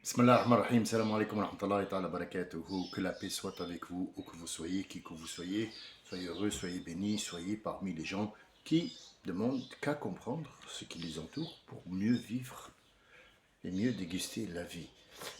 Bismillah ar-Rahman ar-Rahim, salam alaikum wa rahmatullahi ta'ala barakatuhu, que la paix soit avec vous, où que vous soyez, qui que vous soyez heureux, soyez bénis, soyez parmi les gens qui demandent qu'à comprendre ce qui les entoure pour mieux vivre et mieux déguster la vie.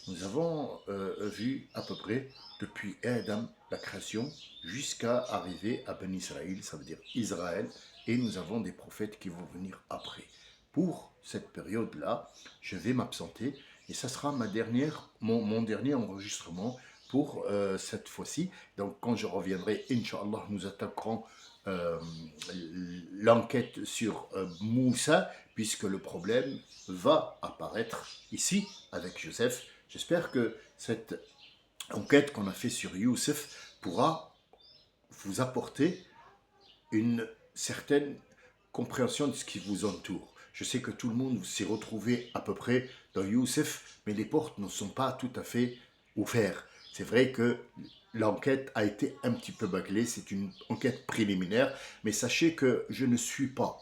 Nous avons vu à peu près depuis Adam, la création, jusqu'à arriver à Ben Israël, ça veut dire Israël, et nous avons des prophètes qui vont venir après. Pour cette période-là, je vais m'absenter et ça sera mon dernier enregistrement pour cette fois-ci. Donc quand je reviendrai, Inch'Allah, nous attaquerons euh, l'enquête sur Moussa, puisque le problème va apparaître ici avec Joseph. J'espère que cette enquête qu'on a fait sur Youssef pourra vous apporter une certaine compréhension de ce qui vous entoure. Je sais que tout le monde s'est retrouvé à peu près dans Youssef, mais les portes ne sont pas tout à fait ouvertes. C'est vrai que l'enquête a été un petit peu bâclée, c'est une enquête préliminaire, mais sachez que je ne suis pas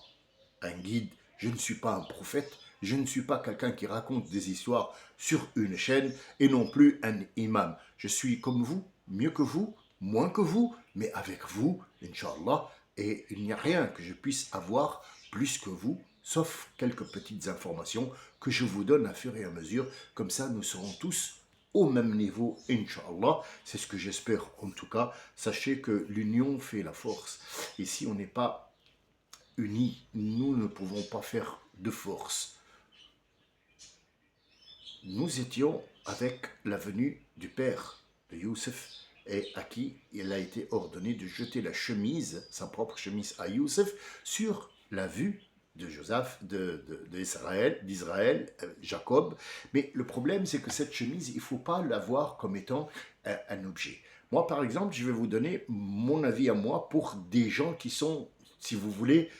un guide, je ne suis pas un prophète, je ne suis pas quelqu'un qui raconte des histoires sur une chaîne et non plus un imam. Je suis comme vous, mieux que vous, moins que vous, mais avec vous, Inch'Allah, et il n'y a rien que je puisse avoir plus que vous, sauf quelques petites informations que je vous donne à fur et à mesure. Comme ça, nous serons tous au même niveau, Inch'Allah. C'est ce que j'espère en tout cas. Sachez que l'union fait la force. Et si on n'est pas unis, nous ne pouvons pas faire de force. Nous étions avec la venue du père de Youssef et à qui il a été ordonné de jeter la chemise, sa propre chemise à Youssef, sur la vue de Joseph, d'Israël, Jacob. Mais le problème, c'est que cette chemise, il ne faut pas la voir comme étant un objet. Moi, par exemple, je vais vous donner mon avis à moi pour des gens qui sont, si vous voulez,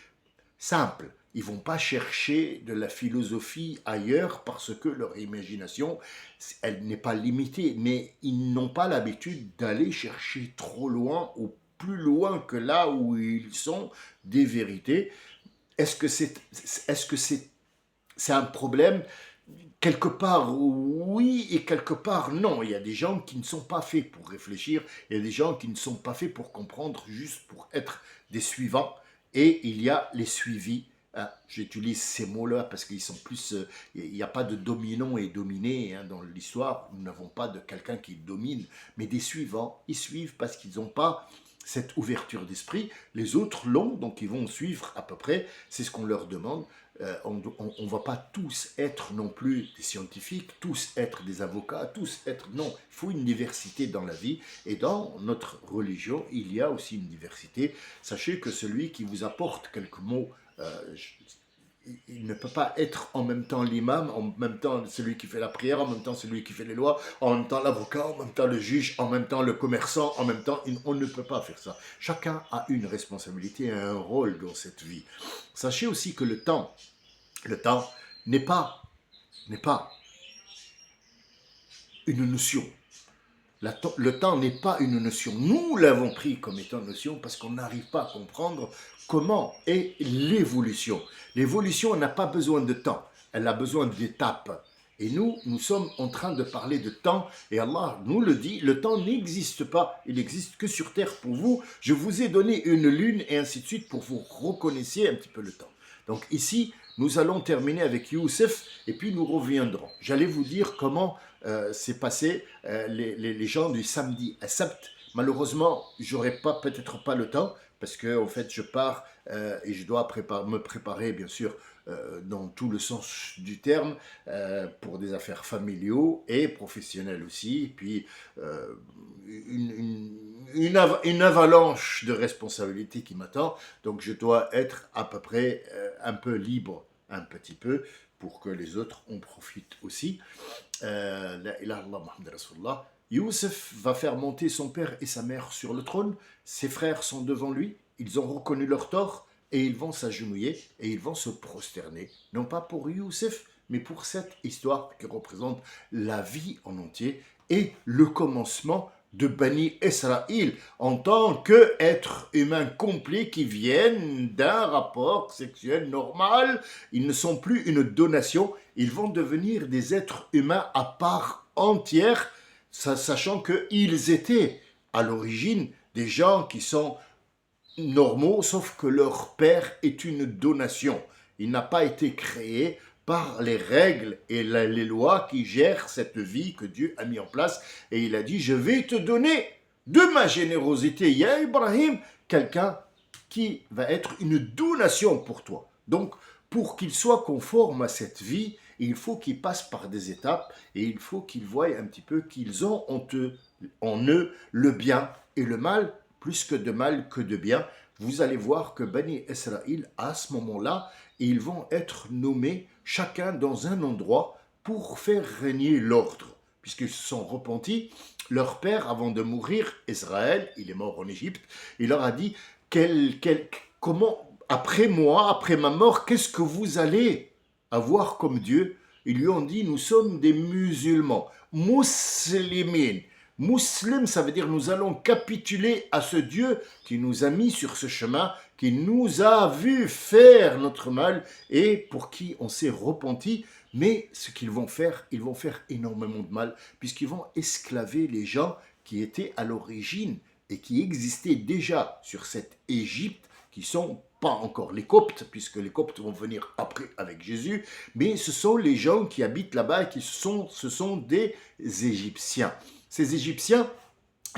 simples. Ils vont pas chercher de la philosophie ailleurs parce que leur imagination, elle n'est pas limitée, mais ils n'ont pas l'habitude d'aller chercher trop loin ou plus loin que là où ils sont des vérités. Est-ce que c'est un problème? Quelque part, oui, et quelque part, non. Il y a des gens qui ne sont pas faits pour réfléchir, il y a des gens qui ne sont pas faits pour comprendre, juste pour être des suivants, et il y a les suivis. Hein. J'utilise ces mots-là parce qu'ils sont plus... il n'y a pas de dominant et dominé hein, dans l'histoire. Nous n'avons pas de quelqu'un qui domine, mais des suivants. Ils suivent parce qu'ils n'ont pas cette ouverture d'esprit. Les autres l'ont, donc ils vont suivre à peu près. C'est ce qu'on leur demande. On ne va pas tous être non plus des scientifiques, tous être des avocats, tous être... Non, il faut une diversité dans la vie. Et dans notre religion, il y a aussi une diversité. Sachez que celui qui vous apporte quelques mots, il ne peut pas être en même temps l'imam, en même temps celui qui fait la prière, en même temps celui qui fait les lois, en même temps l'avocat, en même temps le juge, en même temps le commerçant, en même temps... On ne peut pas faire ça. Chacun a une responsabilité et un rôle dans cette vie. Sachez aussi que le temps n'est pas une notion. Le temps n'est pas une notion. Nous l'avons pris comme étant une notion parce qu'on n'arrive pas à comprendre comment est l'évolution. L'évolution n'a pas besoin de temps, elle a besoin d'étapes. Et nous sommes en train de parler de temps, et Allah nous le dit, le temps n'existe pas, il n'existe que sur terre pour vous. Je vous ai donné une lune, et ainsi de suite, pour vous reconnaissiez un petit peu le temps. Donc ici, nous allons terminer avec Youssef, et puis nous reviendrons. J'allais vous dire comment s'est passé les gens du samedi à Sabt. Malheureusement, j'aurai pas peut-être pas le temps parce que en fait je pars et je dois me préparer bien sûr dans tout le sens du terme pour des affaires familiaux et professionnelles aussi. Et puis une avalanche de responsabilités qui m'attend. Donc je dois être à peu près un peu libre, un petit peu, pour que les autres en profitent aussi. La ilaha illallah Muhammad Rasulullah. Youssef va faire monter son père et sa mère sur le trône. Ses frères sont devant lui. Ils ont reconnu leur tort et ils vont s'agenouiller et ils vont se prosterner. Non pas pour Youssef, mais pour cette histoire qui représente la vie en entier et le commencement de Bani Israël en tant qu'êtres humains complets qui viennent d'un rapport sexuel normal. Ils ne sont plus une donation, ils vont devenir des êtres humains à part entière, sachant qu'ils étaient à l'origine des gens qui sont normaux, sauf que leur père est une donation. Il n'a pas été créé par les règles et les lois qui gèrent cette vie que Dieu a mis en place. Et il a dit, je vais te donner de ma générosité, ya Ibrahim, quelqu'un qui va être une donation pour toi. Donc, pour qu'il soit conforme à cette vie, il faut qu'il passe par des étapes et il faut qu'il voie un petit peu qu'ils ont en eux le bien et le mal, plus que de mal que de bien. Vous allez voir que Bani Israël, à ce moment-là, ils vont être nommés chacun dans un endroit pour faire régner l'ordre. Puisqu'ils se sont repentis, leur père, avant de mourir, Israël, il est mort en Égypte, il leur a dit, comment, après moi, après ma mort, qu'est-ce que vous allez avoir comme Dieu? Ils lui ont dit, nous sommes des musulmans, muslimines. Muslim, ça veut dire nous allons capituler à ce Dieu qui nous a mis sur ce chemin, qui nous a vu faire notre mal et pour qui on s'est repenti. Mais ce qu'ils vont faire, ils vont faire énormément de mal puisqu'ils vont esclaver les gens qui étaient à l'origine et qui existaient déjà sur cette Égypte, qui sont pas encore les Coptes, puisque les Coptes vont venir après avec Jésus, mais ce sont les gens qui habitent là-bas et ce sont des Égyptiens. Ces Égyptiens,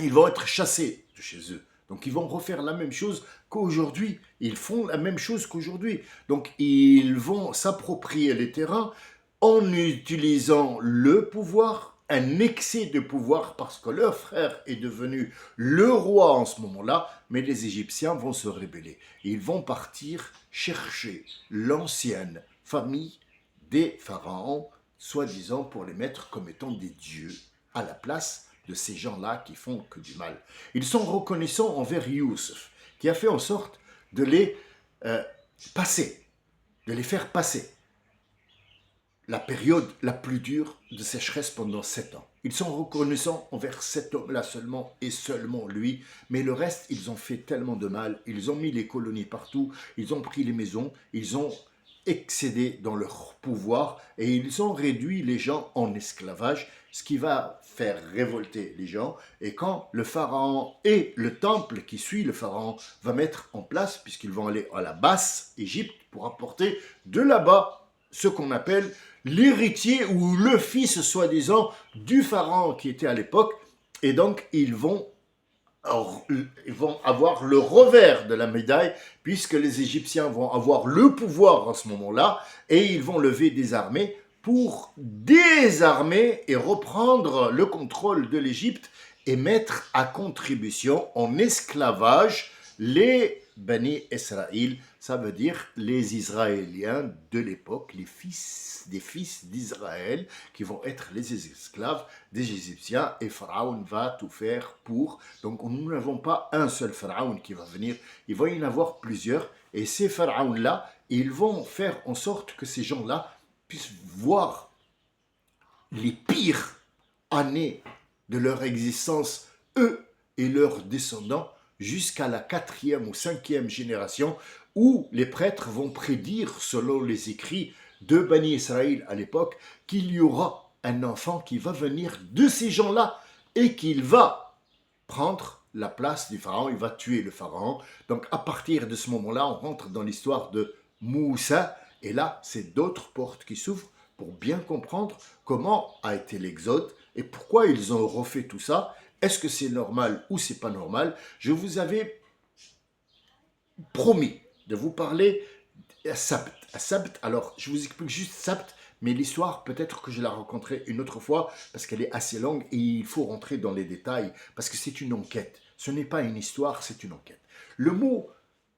ils vont être chassés de chez eux. Donc ils vont refaire la même chose qu'aujourd'hui. Ils font la même chose qu'aujourd'hui. Donc ils vont s'approprier les terrains en utilisant le pouvoir, un excès de pouvoir, parce que leur frère est devenu le roi en ce moment-là, mais les Égyptiens vont se rébeller. Ils vont partir chercher l'ancienne famille des pharaons, soi-disant pour les mettre comme étant des dieux, à la place de ces gens-là qui font que du mal. Ils sont reconnaissants envers Youssef, qui a fait en sorte de les passer, de les faire passer la période la plus dure de sécheresse pendant 7 ans. Ils sont reconnaissants envers cet homme-là seulement et seulement lui, mais le reste, ils ont fait tellement de mal, ils ont mis les colonies partout, ils ont pris les maisons, ils ont excédé dans leur pouvoir et ils ont réduit les gens en esclavage, ce qui va faire révolter les gens. Et quand le pharaon et le temple qui suit le pharaon va mettre en place, puisqu'ils vont aller à la basse Égypte pour apporter de là-bas ce qu'on appelle l'héritier ou le fils soi-disant du pharaon qui était à l'époque, et donc ils vont avoir le revers de la médaille, puisque les Égyptiens vont avoir le pouvoir à ce moment-là, et ils vont lever des armées pour désarmer et reprendre le contrôle de l'Égypte et mettre à contribution en esclavage les Bani Israël, ça veut dire les Israéliens de l'époque, les fils des fils d'Israël qui vont être les esclaves des Égyptiens, et Pharaon va tout faire pour. Donc nous n'avons pas un seul Pharaon qui va venir, il va y en avoir plusieurs, et ces Pharaons-là, ils vont faire en sorte que ces gens-là puissent voir les pires années de leur existence, eux et leurs descendants, jusqu'à la 4e ou 5e génération, où les prêtres vont prédire, selon les écrits de Bani Israël à l'époque, qu'il y aura un enfant qui va venir de ces gens-là et qu'il va prendre la place du pharaon, il va tuer le pharaon. Donc à partir de ce moment-là, on rentre dans l'histoire de Moussa, et là, c'est d'autres portes qui s'ouvrent pour bien comprendre comment a été l'exode et pourquoi ils ont refait tout ça. Est-ce que c'est normal ou c'est pas normal? Je vous avais promis de vous parler à Sabt. À Sabt, alors je vous explique juste Sabt, mais l'histoire, peut-être que je la raconterai une autre fois parce qu'elle est assez longue et il faut rentrer dans les détails parce que c'est une enquête. Ce n'est pas une histoire, c'est une enquête. Le mot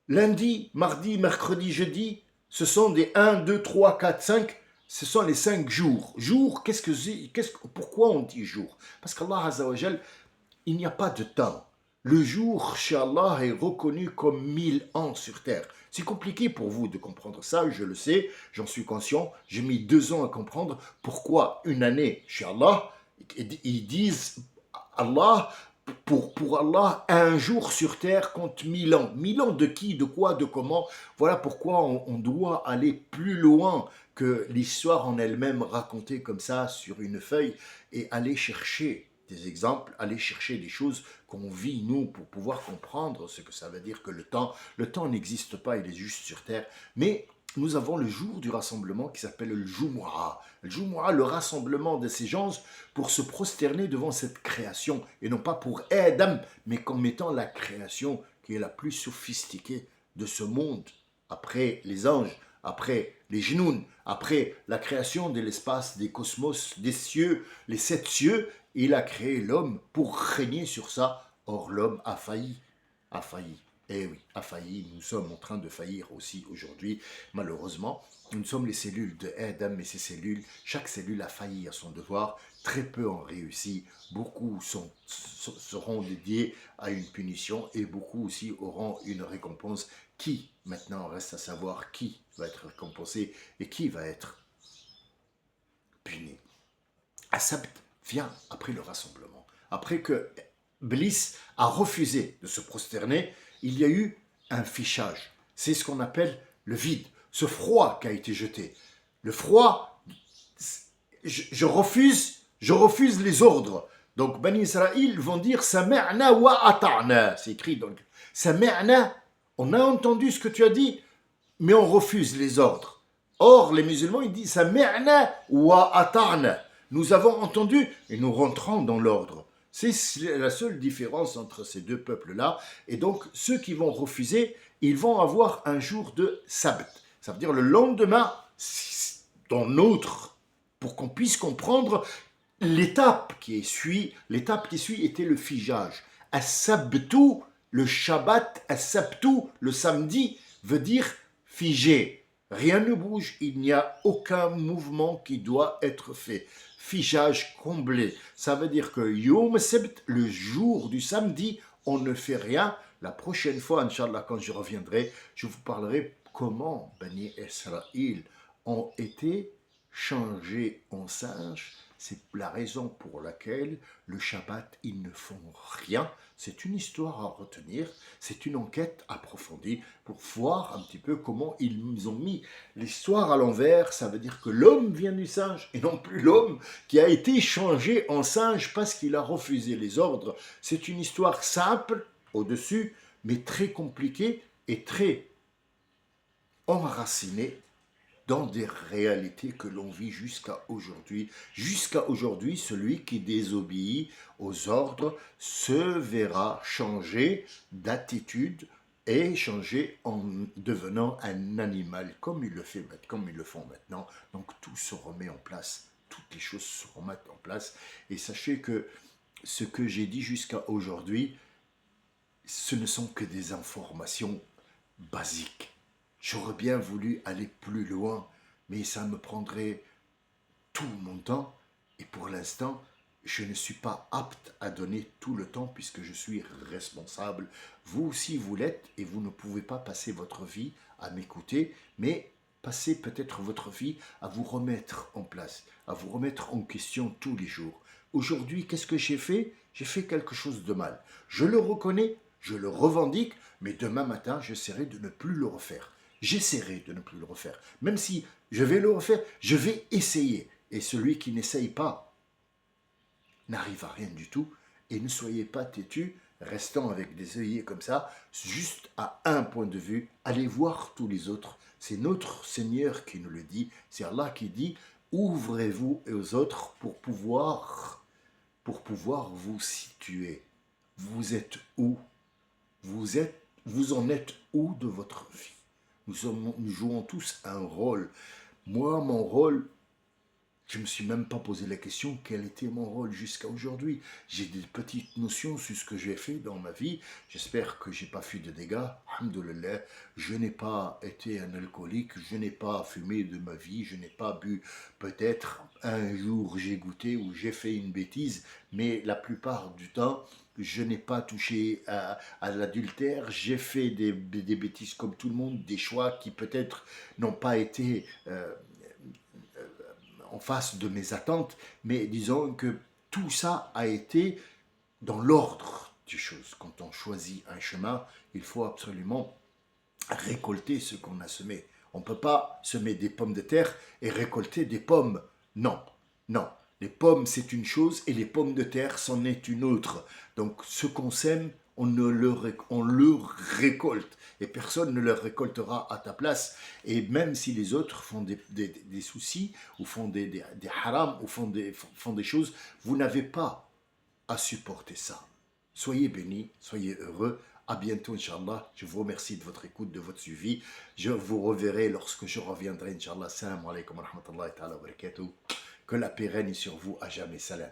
lundi, mardi, mercredi, jeudi, ce sont des 1, 2, 3, 4, 5. Ce sont les 5 jours. Jour, pourquoi on dit jour? Parce qu'Allah Azza wa Jal, il n'y a pas de temps. Le jour, chez Allah, est reconnu comme 1000 ans sur terre. C'est compliqué pour vous de comprendre ça, je le sais, j'en suis conscient. J'ai mis 2 ans à comprendre pourquoi une année chez Allah, ils disent Allah pour Allah, un jour sur terre compte 1000 ans. 1000 ans de qui, de quoi, de comment. Voilà pourquoi on doit aller plus loin que l'histoire en elle-même racontée comme ça sur une feuille et aller chercher des exemples, aller chercher des choses qu'on vit nous pour pouvoir comprendre ce que ça veut dire que le temps n'existe pas, il est juste sur terre. Mais nous avons le jour du rassemblement qui s'appelle le Jumu'ah. Le Jumu'ah, le rassemblement de ces gens pour se prosterner devant cette création, et non pas pour Adam, mais comme étant la création qui est la plus sophistiquée de ce monde, après les anges, après les genoux, après la création de l'espace, des cosmos, des cieux, les 7 cieux, il a créé l'homme pour régner sur ça. Or l'homme a failli, a failli. Eh oui, a failli, nous sommes en train de faillir aussi aujourd'hui, malheureusement. Nous sommes les cellules de Adam, mais ces cellules, chaque cellule a failli à son devoir, très peu ont réussi, beaucoup seront dédiés à une punition et beaucoup aussi auront une récompense. Qui, maintenant, reste à savoir qui va être récompensé et qui va être puni. Asabt vient après le rassemblement. Après que Bliss a refusé de se prosterner, il y a eu un fichage. C'est ce qu'on appelle le vide, ce froid qui a été jeté. Le froid, je refuse les ordres. Donc, Bani Israël vont dire Sami'na wa ata'na. C'est écrit donc. Sami'na, on a entendu ce que tu as dit, mais on refuse les ordres. Or, les musulmans, ils disent Sami'na wa ata'na. Nous avons entendu et nous rentrons dans l'ordre. C'est la seule différence entre ces deux peuples-là. Et donc, ceux qui vont refuser, ils vont avoir un jour de sabbat. Ça veut dire le lendemain, dans notre, pour qu'on puisse comprendre l'étape qui suit. L'étape qui suit était le figeage. As-sabtu, le Shabbat, as-sabtu, le samedi, veut dire figé. Rien ne bouge, il n'y a aucun mouvement qui doit être fait. Fichage comblé. Ça veut dire que Yom Sebt, le jour du samedi, on ne fait rien. La prochaine fois, Inch'Allah, quand je reviendrai, je vous parlerai comment Bani Israël ont été changés en singes. C'est la raison pour laquelle le Shabbat, ils ne font rien. C'est une histoire à retenir, c'est une enquête approfondie pour voir un petit peu comment ils ont mis l'histoire à l'envers. Ça veut dire que l'homme vient du singe et non plus l'homme qui a été changé en singe parce qu'il a refusé les ordres. C'est une histoire simple au-dessus, mais très compliquée et très enracinée dans des réalités que l'on vit jusqu'à aujourd'hui. Jusqu'à aujourd'hui, celui qui désobéit aux ordres se verra changer d'attitude et changer en devenant un animal, comme ils le font maintenant. Donc tout se remet en place, toutes les choses se remettent en place. Et sachez que ce que j'ai dit jusqu'à aujourd'hui, ce ne sont que des informations basiques. J'aurais bien voulu aller plus loin, mais ça me prendrait tout mon temps. Et pour l'instant, je ne suis pas apte à donner tout le temps puisque je suis responsable. Vous aussi, vous l'êtes et vous ne pouvez pas passer votre vie à m'écouter, mais passez peut-être votre vie à vous remettre en place, à vous remettre en question tous les jours. Aujourd'hui, qu'est-ce que j'ai fait? J'ai fait quelque chose de mal. Je le reconnais, je le revendique, mais demain matin, j'essaierai de ne plus le refaire. J'essaierai de ne plus le refaire. Même si je vais le refaire, je vais essayer. Et celui qui n'essaye pas n'arrive à rien du tout. Et ne soyez pas têtus, restant avec des œillets comme ça, juste à un point de vue. Allez voir tous les autres. C'est notre Seigneur qui nous le dit. C'est Allah qui dit, ouvrez-vous aux autres pour pouvoir vous situer. Vous êtes où? Vous en êtes où de votre vie? Nous jouons tous un rôle. Moi, mon rôle, je ne me suis même pas posé la question quel était mon rôle jusqu'à aujourd'hui. J'ai des petites notions sur ce que j'ai fait dans ma vie. J'espère que je n'ai pas fait de dégâts. Alhamdoulilah, je n'ai pas été un alcoolique, je n'ai pas fumé de ma vie, je n'ai pas bu. Peut-être un jour j'ai goûté ou j'ai fait une bêtise, mais la plupart du temps, je n'ai pas touché à l'adultère, j'ai fait des bêtises comme tout le monde, des choix qui peut-être n'ont pas été en face de mes attentes, mais disons que tout ça a été dans l'ordre des choses. Quand on choisit un chemin, il faut absolument récolter ce qu'on a semé. On ne peut pas semer des pommes de terre et récolter des pommes. Non, non. Les pommes, c'est une chose et les pommes de terre, c'en est une autre. Donc, ce qu'on sème, on le récolte. Et personne ne le récoltera à ta place. Et même si les autres font des soucis, ou font des harams, ou font des choses, vous n'avez pas à supporter ça. Soyez bénis, soyez heureux. À bientôt, Inch'Allah. Je vous remercie de votre écoute, de votre suivi. Je vous reverrai lorsque je reviendrai, Inch'Allah. Salam alaikum wa rahmatullahi wa barakatuh. Que la paix règne sur vous à jamais. Salam.